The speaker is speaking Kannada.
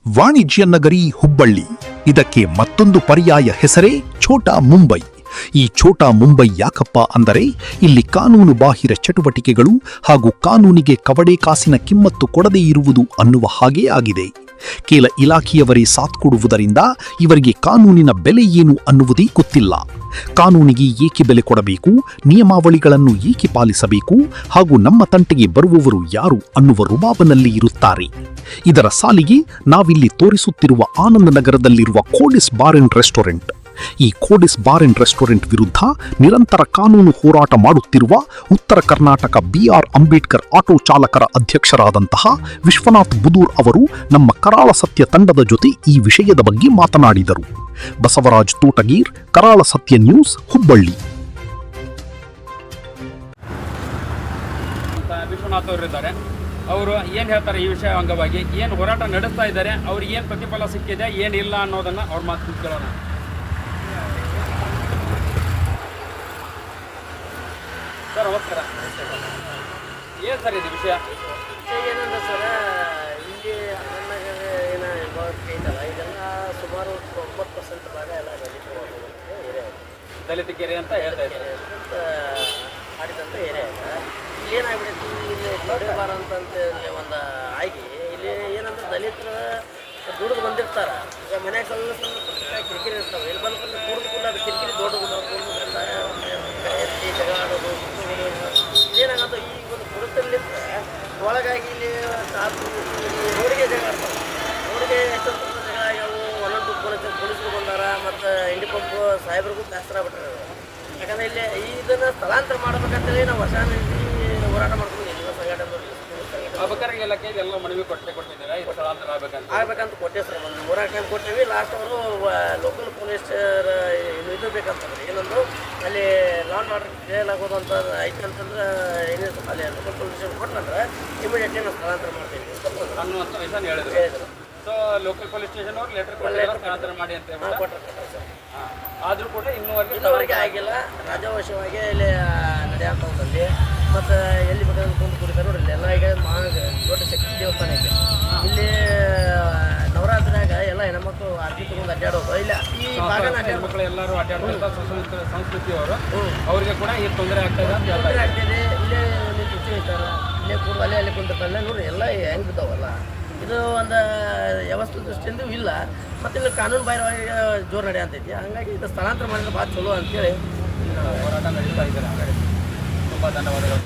ವಾಣಿಜ್ಯ ನಗರಿ ಹುಬ್ಬಳ್ಳಿ. ಇದಕ್ಕೆ ಮತ್ತೊಂದು ಪರ್ಯಾಯ ಹೆಸರೇ ಛೋಟಾ ಮುಂಬೈ. ಈ ಛೋಟಾ ಮುಂಬೈ ಯಾಕಪ್ಪ ಅಂದರೆ ಇಲ್ಲಿ ಕಾನೂನು ಬಾಹಿರ ಚಟುವಟಿಕೆಗಳು ಹಾಗೂ ಕಾನೂನಿಗೆ ಕವಡೆ ಕಾಸಿನ ಕಿಮ್ಮತ್ತು ಕೊಡದೇ ಇರುವುದು ಅನ್ನುವ ಹಾಗೇ ಆಗಿದೆ. ಕೆಲ ಇಲಾಖೆಯವರೇ ಸಾಥ್ ಕೊಡುವುದರಿಂದ ಇವರಿಗೆ ಕಾನೂನಿನ ಬೆಲೆ ಏನು ಅನ್ನುವುದೇ ಗೊತ್ತಿಲ್ಲ. ಕಾನೂನಿಗೆ ಏಕೆ ಬೆಲೆ ಕೊಡಬೇಕು, ನಿಯಮಾವಳಿಗಳನ್ನು ಏಕೆ ಪಾಲಿಸಬೇಕು ಹಾಗೂ ನಮ್ಮ ತಂಟೆಗೆ ಬರುವವರು ಯಾರು ಅನ್ನುವ ರುಬಾಬನಲ್ಲಿ ಇರುತ್ತಾರೆ. ಇದರ ಸಾಲಿಗೆ ನಾವಿಲ್ಲಿ ತೋರಿಸುತ್ತಿರುವ ಆನಂದ ನಗರದಲ್ಲಿರುವ ಕೋಡಿಸ್ ಬಾರ್ ಅಂಡ್ ರೆಸ್ಟೋರೆಂಟ್. ಈ ಕೋಡಿಸ್ ಬಾರ್ ಅಂಡ್ ರೆಸ್ಟೋರೆಂಟ್ ವಿರುದ್ಧ ನಿರಂತರ ಕಾನೂನು ಹೋರಾಟ ಮಾಡುತ್ತಿರುವ ಉತ್ತರ ಕರ್ನಾಟಕ BR ಅಂಬೇಡ್ಕರ್ ಆಟೋ ಚಾಲಕರ ಅಧ್ಯಕ್ಷರಾದಂತಹ ವಿಶ್ವನಾಥ್ ಬುದೂರ್ ಅವರು ನಮ್ಮ ಕರಾಳ ಸತ್ಯ ತಂಡದ ಜೊತೆ ಈ ವಿಷಯದ ಬಗ್ಗೆ ಮಾತನಾಡಿದರು. ಬಸವರಾಜ್ ತೋಟಗೀರ್, ಕರಾಳ ಸತ್ಯ ನ್ಯೂಸ್, ಹುಬ್ಬಳ್ಳಿ. ವಿಶ್ವನಾಥ್ ಅವರಿದ್ದಾರೆ. ಅವರು ಏನು ಹೇಳ್ತಾರೆ ಈ ವಿಷಯ ಅಂಗವಾಗಿ, ಏನು ಹೋರಾಟ ನಡೆಸ್ತಾ ಇದ್ದಾರೆ, ಅವ್ರಿಗೆ ಏನು ಪ್ರತಿಫಲ ಸಿಕ್ಕಿದೆ, ಏನಿಲ್ಲ ಅನ್ನೋದನ್ನು ಅವ್ರ ಮಾತು ಕೇಳೋಣ. ಸರ್ ನಮಸ್ಕಾರ. ಏನು ಸರ್ ಇದು ವಿಷಯ? ಏನಂದ್ರೆ ಸರ್, ಇಲ್ಲಿ ನನ್ನಾಗ ಏನು ಐತಲ್ಲ, ಇದೆಲ್ಲ ಸುಮಾರು 90% ಭಾಗ ಎಲ್ಲ ದಲಿತ ಕೆರೆ ಅಂತ ಹೇಳ್ತಾ ಇದ್ದಾರೆ ಅಂತ ಆಡಿದಂಥ ಏರಿಯಾ ಇದೆ. ಇಲ್ಲಿ ಏನಾಗ್ಬಿಡೈತಿ, ಇಲ್ಲಿ ನಡೆಯಬಾರ ಅಂತಂತ ಒಂದು ಆಗಿ ಇಲ್ಲಿ ಏನಂದ್ರೆ ದಲಿತರು ದುಡಿದು ಬಂದಿರ್ತಾರೆ. ಈಗ ಮನ್ಯಾಗ ಸ್ವಲ್ಪ ಕಿರಿಕಿರಿ ಇರ್ತಾವೆ. ಇಲ್ಲಿ ಬಂದು ಕುಡಿದು ಕೂಡ ಅದು ಕಿರಿಕಿರಿ ದೊಡ್ಡದು ಎತ್ತಿ ಜಗಳ ಆಡೋದು ಏನಾಗತ್ತೋ ಈ ಒಂದು ಕುಡಿತಲ್ಲಿಂದ ಒಳಗಾಗಿ ಇಲ್ಲಿ ರೋಡಿಗೆ ಜಗಳ ಆಡ್ತಾವೆ. ರೋಡಿಗೆ ಎಷ್ಟೊಂದು ಜಗಳ ಆಗ್ಯಾವು. ಒಂದೊಂದು ಪೊಲೀಸರು ಬಂದಾರ, ಮತ್ತು ಇಂಡಿ ಪಂಪ್ ಸಾಹೇಬ್ರಿಗೂ ಬೇಸರ ಬಿಟ್ಟರೆ. ಯಾಕಂದರೆ ಇಲ್ಲಿ ಇದನ್ನು ಸ್ಥಳಾಂತರ ಮಾಡ್ಬೇಕಂತೇಳಿ ನಾವು ವರ್ಷ ಹೋರಾಟ ಮಾಡ್ಕೊಂಡು ಅಬಕಾರಿಗೆಲ್ಲ ಎಲ್ಲ ಮನವಿ ಕೊಟ್ಟಿದ್ದೀರಾ ಇದು ಸ್ಥಳಾಂತರ ಆಗ್ಬೇಕಂತ ಕೊಟ್ಟೆ ಸರ್. ಒಂದು 3 ಟೈಮ್ ಕೊಟ್ಟೇವಿ. ಲಾಸ್ಟ್ ಅವರು ಲೋಕಲ್ ಪೊಲೀಸ್ ಇದು ಬೇಕಂತಂದ್ರೆ ಏನಂದ್ರು, ಅಲ್ಲಿ ಲಾಂಡ್ ಆರ್ಡರ್ ಕ್ಲಿಯರ್ ಆಗೋದು ಅಂತ ಐತೆ ಅಂತಂದ್ರೆ ಏನಿದೆ ಅಲ್ಲಿ ಲೋಕಲ್ ಪೊಲೀಸ್ ಕೊಟ್ಟಂದ್ರೆ ಇಮಿಡಿಯೇಟ್ಲಿ ನಾವು ಸ್ಥಳಾಂತರ ಮಾಡ್ತೀವಿ ಅನ್ನುವಂಥ ವಿಷಯ ಹೇಳಿದ್ರು. ಸೊ ಲೋಕಲ್ ಪೊಲೀಸ್ ಸ್ಟೇಷನ್ ಅವ್ರು ಲೆಟರ್ ಸ್ಥಳಾಂತರ ಮಾಡಿ ಅಂತ ಕೊಟ್ಟರು ಸರ್. ಆದರೂ ಕೂಡ ಇನ್ನೂವರೆಗೆ ಆಗಿಲ್ಲ. ರಾಜವಶವಾಗಿ ಇಲ್ಲಿ ನಡೆಯುವಂಥದ್ದಲ್ಲಿ ಮತ್ತು ಎಲ್ಲಿ ಬೇಕಾದ್ರೆ ಕುಂದು ಕುಡಿತಾರೆ ನೋಡಿ. ಇಲ್ಲೆಲ್ಲ ಈಗ ದೊಡ್ಡ ಶಕ್ತಿ ದೇವಸ್ಥಾನ ಇದೆ. ಇಲ್ಲಿ ನವರಾತ್ರಿಯಾಗ ಎಲ್ಲ ಹೆಣ್ಮಕ್ಳು ಆರತಿ ತಗೊಂಡು ಅಡ್ಡಾಡೋದು ಇಲ್ಲ. ಈ ಭಾಗನ ಹೆಣ್ಮಕ್ಳು ಎಲ್ಲರೂ ಅಡ್ಡಾಡ್ತಾ ಸಂಸ್ಕೃತಿಯವರು ಅವ್ರಿಗೆ ಕೂಡ ಈ ತೊಂದರೆ ಆಗ್ತದೆ ಅಂತ ತೊಂದರೆ ಆಗ್ತಿದೆ. ಇಲ್ಲೇ ಕುರ್ಚಿ ಇರ್ತಾರೆ, ಇಲ್ಲೇ ಕೂಡ ಅಲ್ಲಿ ಕುಂತಿರ್ತಾರೆ ನೋಡಿ. ಎಲ್ಲ ಹೆಂಗೆ ಬಿದ್ದಾವಲ್ಲ. ಇದು ಒಂದು ವ್ಯವಸ್ಥೆ ದೃಷ್ಟಿಯಿಂದ ಇಲ್ಲ. ಮತ್ತು ಇಲ್ಲಿ ಕಾನೂನು ಬಾಹಿರವಾಗಿ ಜೋರು ನಡೆಯಂತೈತಿ. ಹಾಗಾಗಿ ಇದು ಸ್ಥಳಾಂತರ ಮಾಡಿದ್ರೆ ಭಾಳ ಚಲೋ ಅಂತೇಳಿ ಹೋರಾಟ ನಡೀತಾ ಇದ್ದಾರೆ. ತುಂಬ ಧನ್ಯವಾದಗಳು.